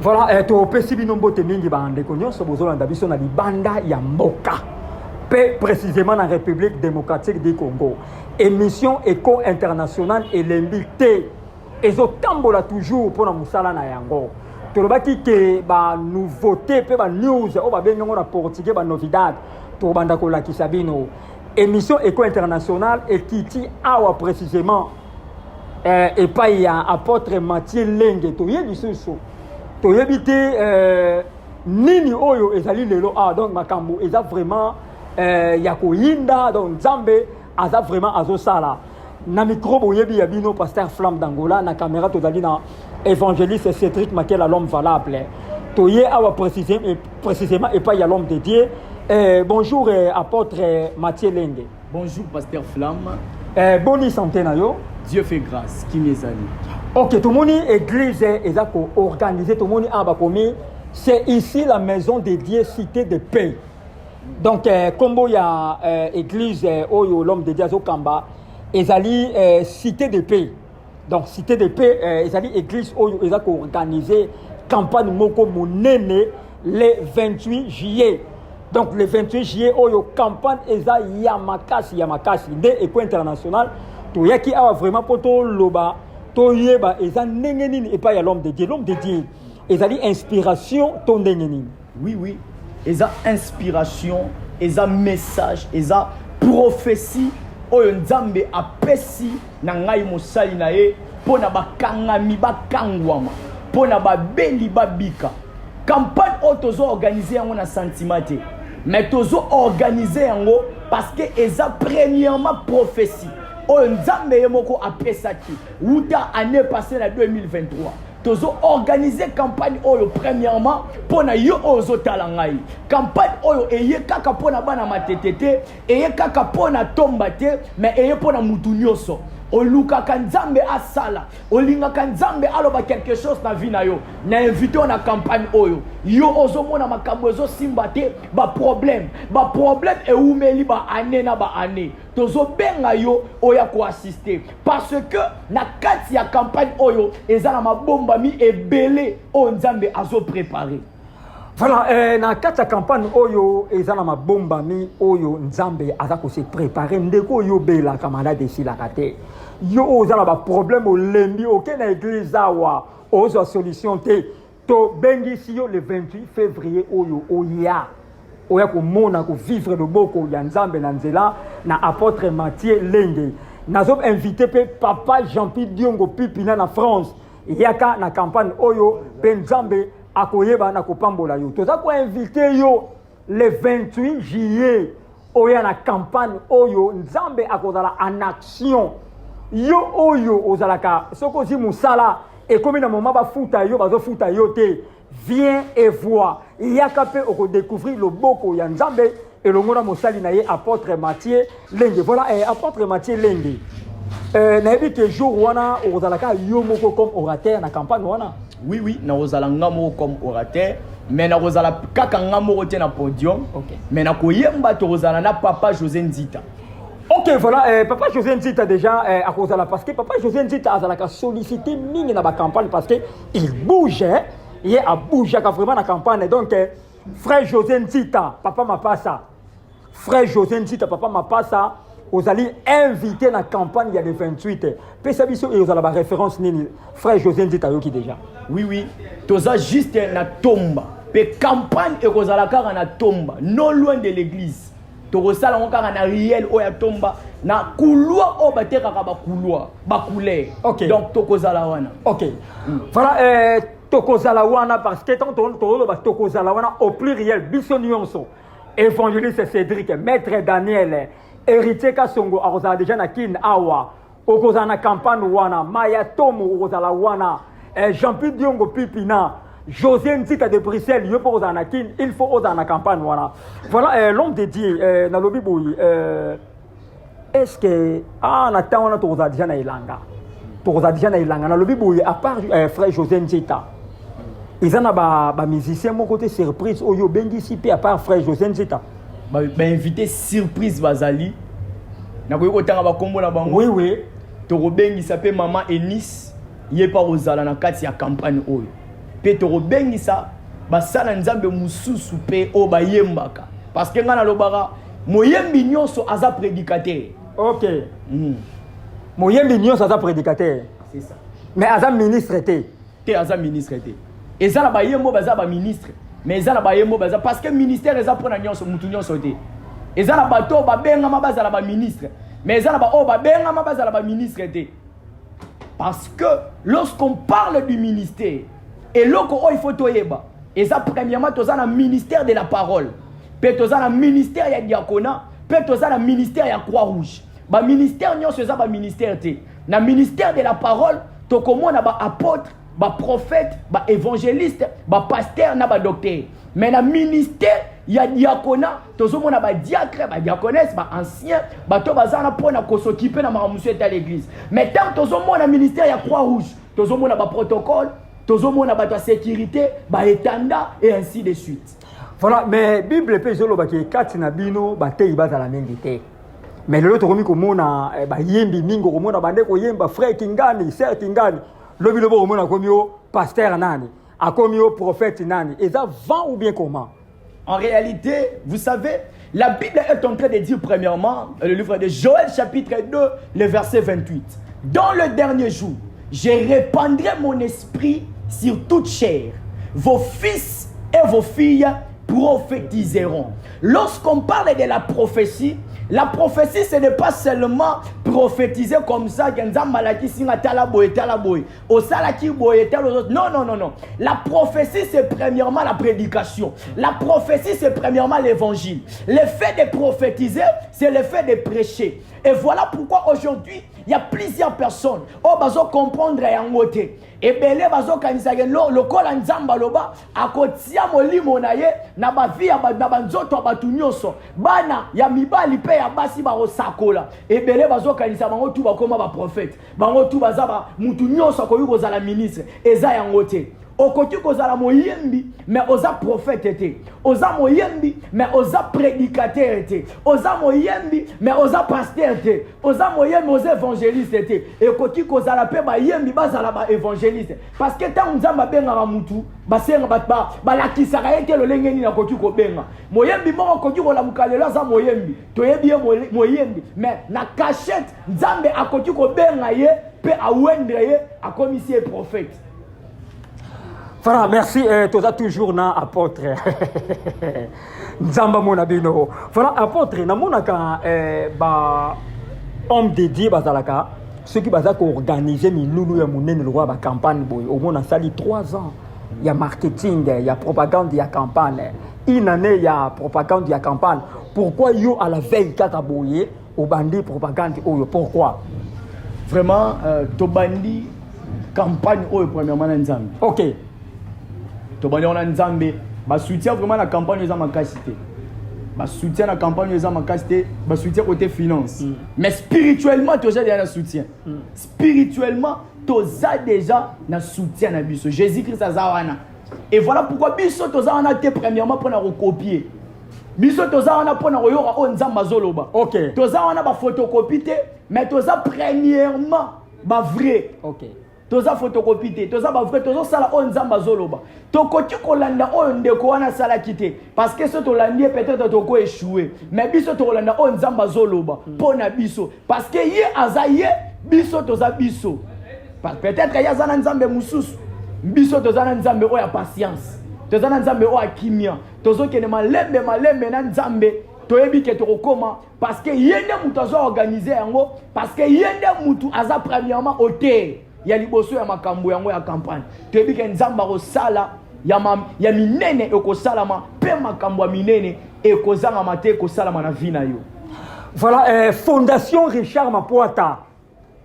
Voilà, tu opesi binombo te mingi bande konyo so bozolanda biso na libanda ya mboka. Précisément dans la République démocratique du Congo. Émission Éco internationale et l'invité. Et zo tambola toujours pour la musala na yango. Tolobaki ke ba nouveauté pe ba news o ba bengo na portugais ba novidad. To banda ko la kisabino. Émission Éco internationale et kiti awa précisément et pas il y a apôtre Mathieu Lenge to yebi susu. To yebite nini oyo ezali lelo donc makambo eza vraiment yako yinda donc Nzambe aza vraiment azosala na micro boyebi ya bino pasteur Flamme d'Angola na caméra tozali na évangéliste Cédric Makela l'homme valable toye awa précisément et pas il y a l'homme de Dieu. Bonjour apôtre Mathieu Lenge. Bonjour pasteur Flamme. Bonne santé na yo. Dieu fait grâce qui mes amis. OK, tout le monde église ezako organisé tout le monde abakomi c'est ici la maison de Dieu cité de paix. Donc comme il y a église oyo l'homme de Dieu azokamba ezali cité de paix. Donc cité de paix ezali église oyo ezako organiser campagne moko monene le 28 juillet. Donc le 28 juillet oyo campagne eza yamakasi de Éco international to yaki awa vraiment poto loba to yeba eza ndenge nini et pas ya l'homme de Dieu ezali inspiration to ndenge nini. Oui eza inspiration eza message eza prophétie oyo Nzambe apesi na ngai mosali na ye pona bakangami bakangwama pona babeli babika campagne oyo tozo organiser yango na sentiment te mais tozo organiser yango parce que eza premièrement prophétie oyo Nzambe ye moko apesaki wuta année passée na 2023 tozo organiser campagne oyo premièrement pona yo ozo talangai campagne oyo eye kaka pona bana matetete eye kaka pona tomba te mais eye pona mutu nyonso olukaka Nzambe asala olingaka Nzambe aloba quelque chose na vie na yo na invité na campagne oyo yo ozo mona makambo ezo simba te ba problème e umeli ba année na ba année tozo benga yo oya ko assister parce que na kati ya campagne oyo ezala mabomba mi ebele o Nzambe azo préparer. Voilà, na kati ya campagne oyo ezala mabomba mi oyo Nzambe azako se préparer ndeko yo bela kamanda desi la kate yo ozala ba problème o lembi oke na église awa ozo solution te to bengi si yo le 28 février oyo oya ko mona ko vivre le boko ya Nzambe na nzela na apôtre Mathieu Lenge nazo invité pe papa Jean-Pierre Diongo Pipina na France yaka na campagne oyo ben Nzambe akoyeba na kopambola yo toza ko invité yo le 28 juillet oya na campagne oyo Nzambe akozala en action yo oyo ozalaka soko zi musala et comme na moment ba futa yo bazo futa yo te viens et vois yaka pe oko découvrir le boko ya Nzambe et le ngona mosali na ye apôtre Mathieu Lenge. Voilà apôtre Mathieu Lenge na yebi que jour wana ozalaka yo moko comme orateur na campagne wana. Oui na ozala ngamo comme orateur mais na ozala kaka ngamo te na podium. Okay. Mais na koyemba to ozala na papa José Nzita. OK, voilà, papa José Nzita déjà à cause de la parce que papa José Nzita a sollicité mine dans la campagne parce que il bougeait, il a bougé vraiment la campagne donc frère José Nzita, papa m'a pas ça. Frère José Nzita, papa m'a pas ça. Vous allez inviter la campagne il y a le 28. Puis ça biso et vous allez la référence nini frère José Nzita yoki déjà. Oui, toza juste na tomba. Pe campagne et vous allez car na tomba, non loin de l'église. Torosala ngaka na riel oya tomba na couloir o bateka ka ba couloir ba couleur. OK. Donc tokozala wana. OK. Voilà tokozala wana parce que tant tokozala wana au pluriel biso nyonso. Évangéliste Cédric, maître Daniel, héritier Kasongo akozala déjà na kin awa. Okozala na campagne wana, Maya Tomu okozala wana, Jean-Pierre Diongo Pipina. José Nzita de Bruxelles, il faut il faut dans la campagne voilà. Voilà l'homme de Dieu na lobi boyi est-ce que on attend on a toza déjà na ilanga. Toza déjà na ilanga na lobi boyi à part frère José Nzita. Ils en a ba musicien mon côté surprise oyo bengi si à part frère José Nzita. Ba invité surprise bazali. Na koyo kotanga ba kombo na bango. Oui. To bengi s'appelle maman Enis, yé pa ozala na kati ya campagne oyo. Petro bengisa basala nzambe mususu pe o bayembaka parce que ngana lobara moyembi nyonso aza prédicateur. OK. Moyembi nyonso aza prédicateur. C'est ça. Mais aza ministre te aza ministre te. Eza na bayembo baza ba ministre, mais eza na bayembo baza parce que ministère eza pona nyonso mutu nyonso te. Eza na bato ba benga mabaza la ba ministre, mais eza na ba o ba benga mabaza la ba ministre te. Parce que lorsqu'on parle du ministère et loko il faut toyeba, eza premièrement toza na ministère de la parole. Pe toza na ministère ya diaconat, pe toza na ministère ya croix rouge. Ba ministère nyonso eza ba ministère te. Na ministère de la parole, to komona ba apôtre, ba prophète, ba évangéliste, ba pasteur na ba docteur. Mais na ministère ya diaconat, tozomona ba diacre, ba diaconesse, ba ancien, ba to bazana pona ko s'occuper na maramusu à l'église. Mais tant tozomona ministère ya croix rouge, tozomona ba protocole, tozomona ba sécurité, ba étanda et ainsi de suite. Voilà, mais Bible peut zolo ba ki kati na bino ba te ibata la mingi te. Mais le tokomi komona ba yembi mingo komona bande ko yemba frère Kingani, sœur Kingani. Lobi lobo komona komio pasteur nani, akomio prophète nani. Et ça vend ou bien comment? En réalité, vous savez, la Bible est en train de dire premièrement, le livre de Joël chapitre 2, le verset 28. Dans le dernier jour, je répandrai mon esprit sur toute chair. Vos fils et vos filles prophétiseront. Lorsqu'on parle de la prophétie, ce n'est pas seulement prophétiser comme ça, non. La prophétie, c'est premièrement la prédication. La prophétie, c'est premièrement l'évangile. Le fait de prophétiser, c'est le fait de prêcher. Et voilà pourquoi aujourd'hui, il y a plusieurs personnes qui comprendre en côté. Et bien, les gens le col en zambaloba, à côté molimo na ye, na ba vie na banzoto batunyoso. Bana ya mibali pe ya basi ba osakola. Et bien, les gens kanisa bango tu ba koma ba prophète. Bango tu ba zaba mutunyoso ko yuko za la ministre. Eza ya ngote. Okoti kozala moyembi mais oza prophète était, oza moyembi mais oza prédicateur était, oza moyembi mais oza pasteur était, oza moyembi oza évangéliste était. Et okoti kozala pe ba yembi bazala ba évangéliste parce que tant nzamba benga ba mutu basenga ba la kisaka ete lo lengeni na okoti ko benga moyembi moko okoti ko la mukalelo za moyembi toyebi moyembi mais na cachette nzambe akoti ko benga ye pe awendre ye akomisie prophète. Voilà, merci. Tu as toujours na apôtre. Nzamba monabino. Voilà, apôtre. Na monaka ba homme dédié bazalaka. Ceux qui bazaka organiser milulu ya munene le roi ba campagne boy. Au moins on a sali 3 ans. Il y a marketing, il y a propagande, il y a campagne. Une année il y a propagande, il y a campagne. Pourquoi yo à la veille kata boye au bandi propagande oyo? Pourquoi? Vraiment to bandi campagne oyo premièrement nzambe. OK. Tobani on a nzambe ba soutien vraiment la campagne za makasité. Ba soutien la campagne za makasité, ba soutien côté finance. Mais spirituellement toza déjà na soutien. Spirituellement toza déjà na soutien na biso. Jésus-Christ azawana. Et voilà pourquoi biso toza wana te premièrement pour na recopier. Biso toza wana pour na royora o nzamba zoloba. OK. Toza wana ba photocopie te, mais toza premièrement ba vrai. OK. Toza photocopie te, toza ba vrai, toza sala o nzamba zoloba. Tokoti kolanda o ndeko wana sala kite parce que ce to landie peut-être toko échouer. Mais biso to kolanda o nzamba zoloba pona biso parce que ye azaye biso toza biso. Peut-être ya zana nzambe mususu. Biso toza na nzambe o ya patience. Toza na nzambe o ya kimia. Tozo kene malembe na nzambe. Toyebi ke tokoma parce que yende mutu azo organiser yango parce que yende mutu aza premièrement auteur. Ya liboso ya makambo yango ya campagne. Toyebi ke nzamba ko sala ya minene eko salama pe makambo ya minene eko zanga mate ko salama na vie na yo. Voilà, Fondation Richard Mapoata.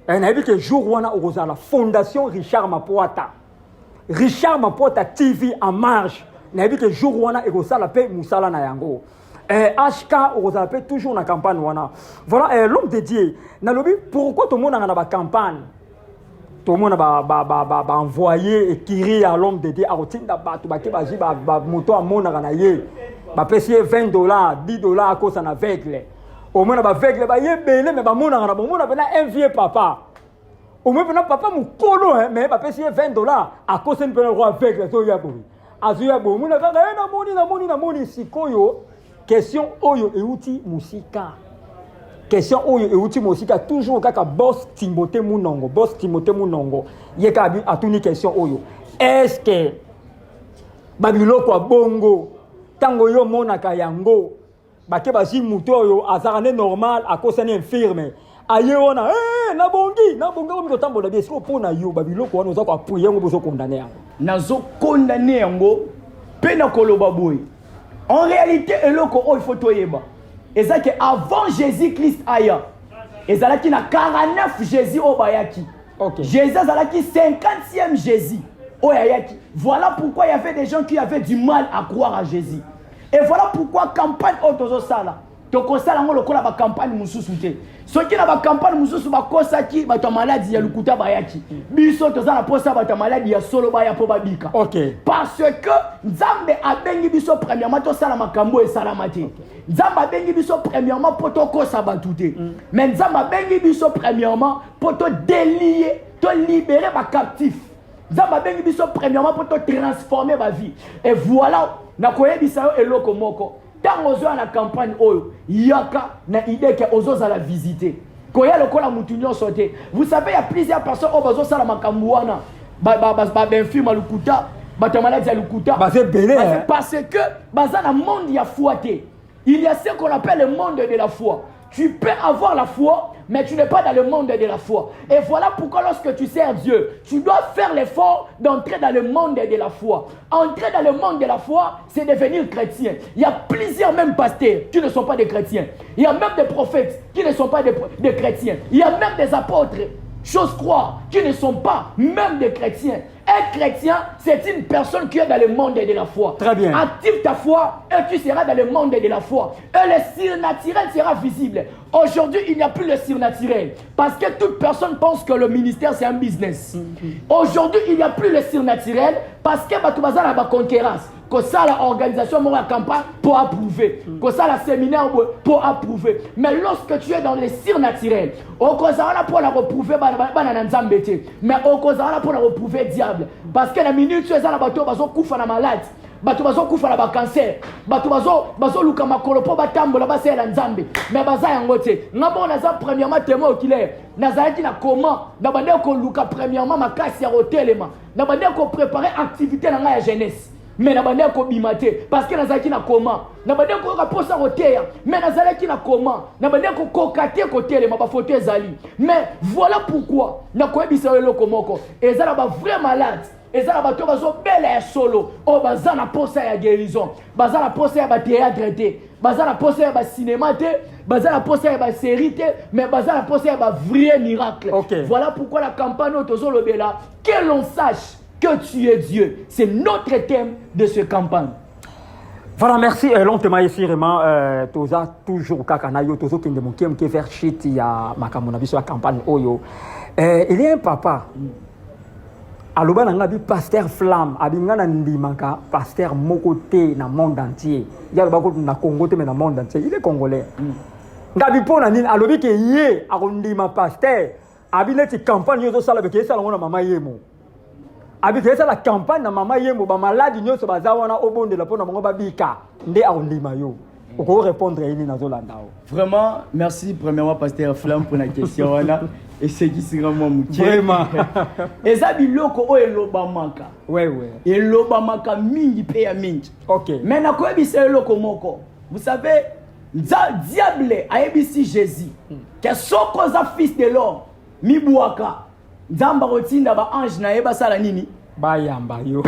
On a vu que jour wana la Fondation Richard Mapoata. Richard Mapoata TV en marche. On a vu que jour wana la pe musala na yango. HK Ozapé toujours na campagne wana. Voilà, l'homme dédié. Nalobi pourquoi tout le monde a na campagne? Tout le monde va envoyer et tirer à l'homme dédié à rotinda batu ba moto à mon ye. Ba payer $20, $10 à cause en aveugle. Au moins ba aveugle ba ye belé mais ba mona na ba mona bena un vieux papa. au moins papa mukolo hein mais papa c'est $20 à cause de un roi avec les oyaboui azuya bo muna kaka na moni sikoyo question oyo euti musika question oyo euti musika toujours kaka boss Timothée Munongo yeka bi atuni question oyo est-ce que babiloko bongo tango yo monaka yango bake basi muto oyo azarane normal à cause d'un infirme aye wana na bongi ko mitambola bien siko pona yo babiloko wana oza ko appuyer ngo bozo condamner yango nazo condamner yango pe na koloba boy en réalité eloko o il faut toyeba eza que avant Jésus-Christ aya ezalaki na 49 Jésus o bayaki okay. Jésus azalaki 50e Jésus o ayaki. Voilà pourquoi il y avait des gens qui avaient du mal à croire à Jésus. Et voilà pourquoi campagne autozo sala to kosala ngo lokola ba campagne mususu te soki na ba campagne mususu ba kosaki ba to maladie ya lukuta bayaki biso toza na posa ba to maladie ya solo baya po babika okay. Parce que Nzambe abengi biso premièrement to sala makambo e salamate Nzambe abengi biso premièrement po to kosa batute mais Nzambe abengi biso premièrement po to délier to libérer ba captif Nzambe abengi biso premièrement po to transformer ba vie et voilà na koyebisa yo eloko moko. Tant ozo à la campagne oyo yaka na idée que ozo za la visiter koya lokola mutu nyonso te. Vous savez il y a plusieurs personnes au bazo sala makambu wana ba benfirme lukuta ba maladie ya lukuta c'est belé parce que baza na monde ya foi te. Il y a ce qu'on appelle le monde de la foi. Tu peux avoir la foi mais tu n'es pas dans le monde de la foi. Et voilà pourquoi lorsque tu sers Dieu, tu dois faire l'effort d'entrer dans le monde de la foi. Entrer dans le monde de la foi, c'est devenir chrétien. Il y a plusieurs même pasteurs qui ne sont pas des chrétiens. Il y a même des prophètes qui ne sont pas des chrétiens. Il y a même des apôtres, chose croire, qui ne sont pas même des chrétiens. Un chrétien, c'est une personne qui est dans le monde de la foi. Très bien. Active ta foi et tu seras dans le monde de la foi. Et le surnaturel sera visible. Aujourd'hui, il n'y a plus le surnaturel. Parce que toute personne pense que le ministère, c'est un business. Aujourd'hui, il n'y a plus le surnaturel parce que tu vas à la concurrence. Que ça, la organisation, la campagne, pour approuver. Que ça, la séminaire, pour approuver. Mais lorsque tu es dans le surnaturel, on cause là pour la reprouver, mais on cause là pour la reprouver diable. Parce que la minute, tu es dans la bateau, tu vas na malade. Bato bazo kufa na ba cancer bato bazo luka makolo po batambola basela nzambe mais baza yango te ngabo naza premièrement témoin oculaire nazalaki na comment na bande ko luka premièrement makasi ya hotelema na bande ko préparer activité na nga ya jeunesse mais na bande ko bimate parce que nazalaki na comment na bande ko ka posa hotel mais nazalaki na comment na bande ko kokate ko telema ba photo ezali mais voilà pourquoi na ko ebisa eloko moko ezala ba vrai malade. Et ça, les gens sont belles solo. Oh, baza na posa ya guérison. Baza na posa ya théâtre. Baza na posa ya cinéma. Baza na posa ya série. Mais baza na posa ya vrai miracle. Okay. Voilà pourquoi la campagne Autozolobela, que l'on sache que tu es Dieu. C'est notre thème de cette campagne. Voilà, merci. Lentement ici, vraiment, toza toujours kakanayo, tozo kende mokiem ke vers shit ya makamona biso la campagne oyo. Il y a un papa. Aloba nanga bi pasteur flamme abinga na ndimaka pasteur moko te na monde entier ya loba ko na Congo te mais na monde entier il est congolais ngabi pona nini alobi ke ye akondima pasteur abile ti campagne yozo sala beke sala ngona mama yemo abi ke sala campagne na mama yemo ba maladi nyoso bazawana obondela pona mongo babika nde akondima yo. Pour répondre à une vraiment, merci premièrement pasteur Flamme pour la question et c'est qui sera moi moutier. Vraiment. Et ça biloko o elobamaka. Ouais. Elobamaka mingi pe ya mingi. OK. Mais na ko ebisa eloko moko. Vous savez, diable a ebisi Jésus. Que soko za fils de l'homme mibuaka. Nzamba rotinda ba ange na eba sala nini? Ba yamba yo.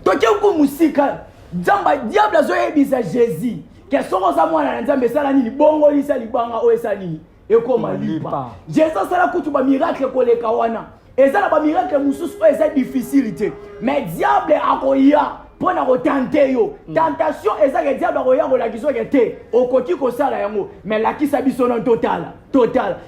Toke ko musika. Nzamba diable azo ebisa Jésus. Que soko za mwana nzambe sala nini bongo lisa libanga o esa nini ekoma lipa Jésus sala kutu ba miracle koleka wana ezala ba miracle mususu o esa difficulté mais diable akoya pona ko tenter yo tentation ezaka diable akoya ko lakiso ke te okoti ko sala yango mais lakisa biso non total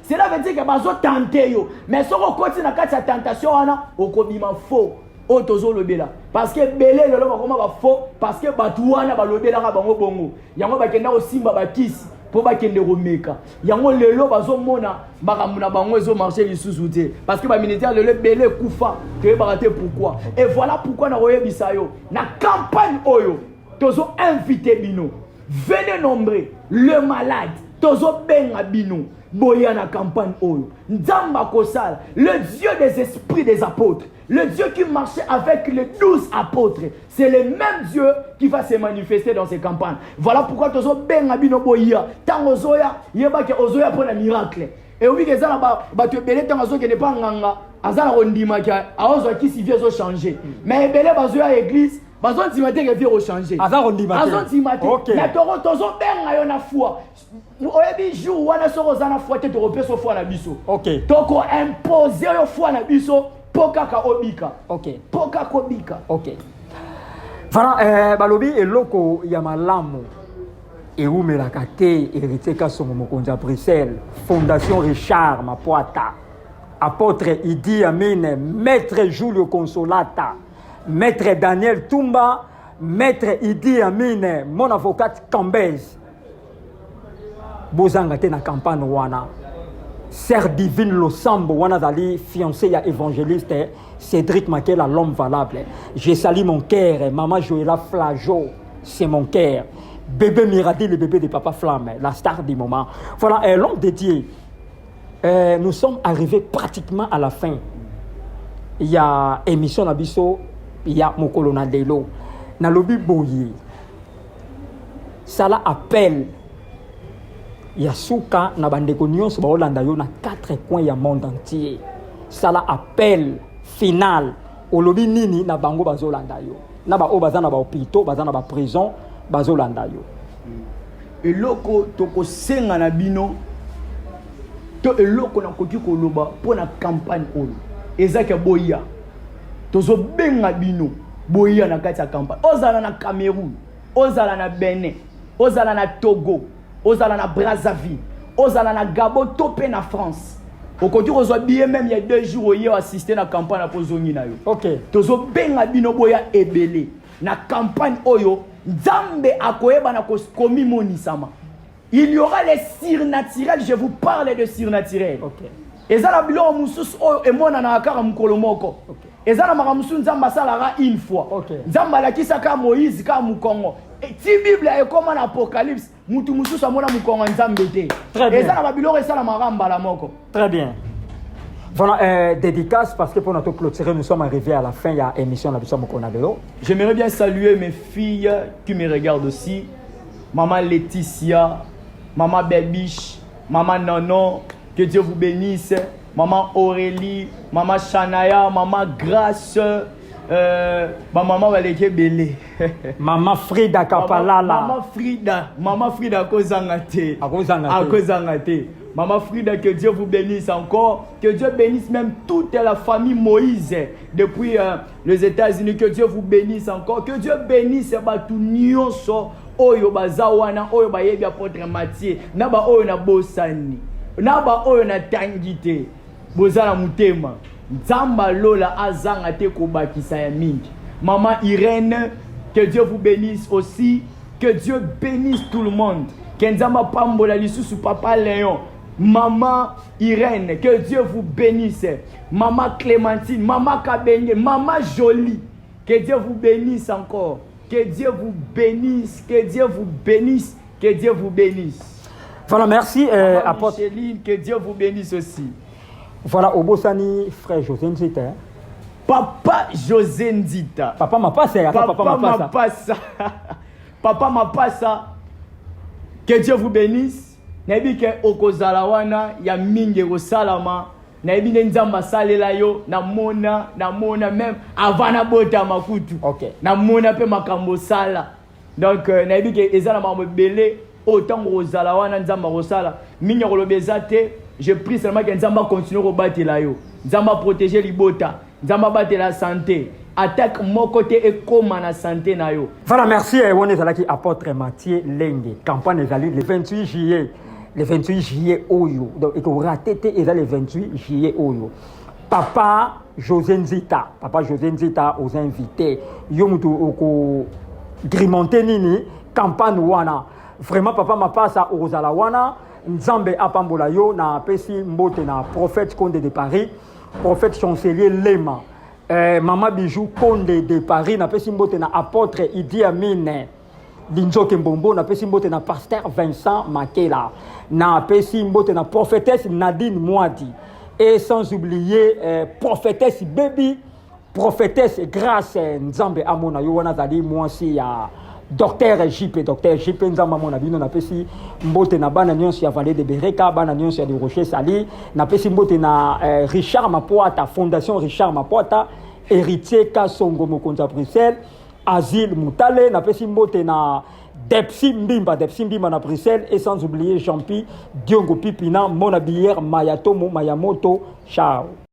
cela veut dire que bazo tenter yo mais soko koti na kati ya tentation wana okobima faux Autozolobela parce que belé le loba comment va faux parce que batuana ba lobela ka bango bongo yango ba kenda osimba ba kisi pour bakende remeka yango lelo bazomona makambo na bango ezo marcher lisusu te parce que ba militaire lelo belé kufa te baraté pourquoi et voilà pourquoi na royebisa yo na campagne oyo tozo invité bino venez nombrer le malade tozo benga bino boya na campagne oyo nzamba kosala le Dieu des esprits des apôtres, le Dieu qui marchait avec les 12 apôtres, c'est le même Dieu qui va se manifester dans ces campagnes. Voilà pourquoi tozo benga bino boya tant ozoya yeba ke ozoya pour un miracle. Et oui que ça ba te belé tant ozo ke ne pas nganga azala rondima ki aozo ki si vie zo changer. Mais belé bazoya église bazon timate ke vie changer. Azala rondima. Bazon timate. Na toro tozo benga yo na foi. Oyebi jour wana soko za na foi te to repeso foi na biso. OK. Toko imposer yo foi na biso poka ka obika. OK. Poka kobika. OK. Voilà balobi eloko ya malamu eumelaka te héritier Kasongo mokonzi ya Bruxelles, Fondation Richard Mapoata, apôtre Idi Amin, maître Julio Consolata, maître Daniel Tumba, maître Idi Amin, mon avocate Cambez. Bozanga te na campagne wana. Sœur Divine Losambo wana dali fiancé ya évangéliste Cédric Makela, l'homme valable. Je salue mon cœur, maman Joëla Flageau, c'est mon cœur. Bébé Miradi, le bébé de Papa Flamme, la star du moment. Voilà, l'homme dédié. Nous sommes arrivés pratiquement à la fin. Il y a émission Nabiso, il y a Mokolo Nadelo. Nalobi Boye. Ça l'appelle. Yasuka na bandeko nyonso ba Holanda yo na 4 coins ya monde entier. Ça l'appelle final. Olobi nini na bango bazolanda yo. Na ba obazana ba hôpital, bazana ba prison, bazolanda yo. Eloko toko senga na bino to eloko na koki koloba pour na campagne oyo. Ezaka boya. Tozo benga bino boya na kati ya campagne. Ozala na Cameroun, ozala na Benin, ozala na Togo, ozala na Brazzaville, ozala na Gabon, topé na France. Okoki kozwa billet même il y a 2 jours hier assister na campagne pour zongi na yo. OK. Tozo benga bino boya ebele na campagne oyo Nzambe akoyeba na komi monisama. Il y aura les surnaturels, je vous parle de surnaturels. OK. Ezala bilo mususu oyo emona na akara mukolo moko. OK. Ezala makamusu Nzamba salara une fois. OK. Nzamba lakisa ka Moïse ka mukongo. Ti Bible ekoma na Apocalypse, mutu mususu amona mukongo Nzambe te. Ezala babilo esala maramba la moko. Très bien. Voilà, dédicace parce que pour notre clôturer, nous sommes arrivés à la fin de l'émission de la Mokonadelo. J'aimerais bien saluer mes filles qui me regardent aussi. Maman Laetitia, Maman Bébiche, Maman Nanon, que Dieu vous bénisse. Maman Aurélie, Maman Chanaya, Maman Grâce, maman Valeke Belé. Maman Frida Kapalala. Maman Frida Kozangate. Akozangate. Maman Frida, que Dieu vous bénisse encore. Que Dieu bénisse même toute la famille Moïse depuis les États-Unis. Que Dieu vous bénisse encore. Que Dieu bénisse Batou Nyonso. Oyo bazawana, oyo bayebi apôtre Mathieu. Naba oyo na bosani. Naba oyo na tangite. Bozala mutema. Nzamba lola azangate kobakisa ya mingi. Maman Irène, que Dieu vous bénisse aussi. Que Dieu bénisse tout le monde. Que Nzamba pambola lisusu papa Léon. Maman Irène, que Dieu vous bénisse. Maman Clémentine, Maman Kabenge, Maman Jolie, que Dieu vous bénisse encore. Que Dieu vous bénisse, que Dieu vous bénisse, que Dieu vous bénisse. Voilà, merci. Apôtre Micheline, que Dieu vous bénisse aussi. Voilà, Obosani, frère José Nzita. Papa José Nzita. Papa m'a passé. Papa m'a passé. Papa m'a passé. Que Dieu vous bénisse. Nabi ke okozala wana ya mingi rosalama nabi nzamba salela yo na mona même avant bota makutu. OK. Na mona pe makambo sala. Donc nabi ke ezala mambo belé autant rozala wana nzamba rosala mingi rolobezate. Je prie seulement que nzamba continue ko batela yo. Nzamba protéger libota, nzamba batela santé. Attaque mon côté et comme na santé na yo. Voilà, merci. On est là qui apôtre Mathieu Lenge. Campagne est allée le 28 juillet. Le 28 juillet Oyo. Donc, il faut rater le 28 juillet Oyo. Papa José Nzita. Papa José Nzita aux invités. Yomutu oko grimonté nini campagne wana. vraiment papa mapasa ozala wana nzambe apambola yo na pesi mbote na prophète Condé de Paris prophète chancelier Lema Mama Bijou Condé de Paris na pesi mbote na apôtre Idi Amin Linzoke Mbombo na pesi mbote na pasteur Vincent Makela na pesi mbote na prophétesse Nadine Mwadi et sans oublier prophétesse Baby prophétesse Grâce Nzambe Amona yo wana zali mwasi ya docteur JP Nzamba mona bino na pesi mbote na bana nyonso ya Vallée de Bereka bana nyonso ya de Rocher Sali na pesi mbote na Richard Mapoata fondation Richard Mapoata héritier Kasongo Mokonza Bruxelles Asile Moutale na pesi mbote na Depsi Mbimba na Bruxelles et sans oublier Jean-Pi Diongo Pipina Mona Bière Mayatomo Mayamoto ciao.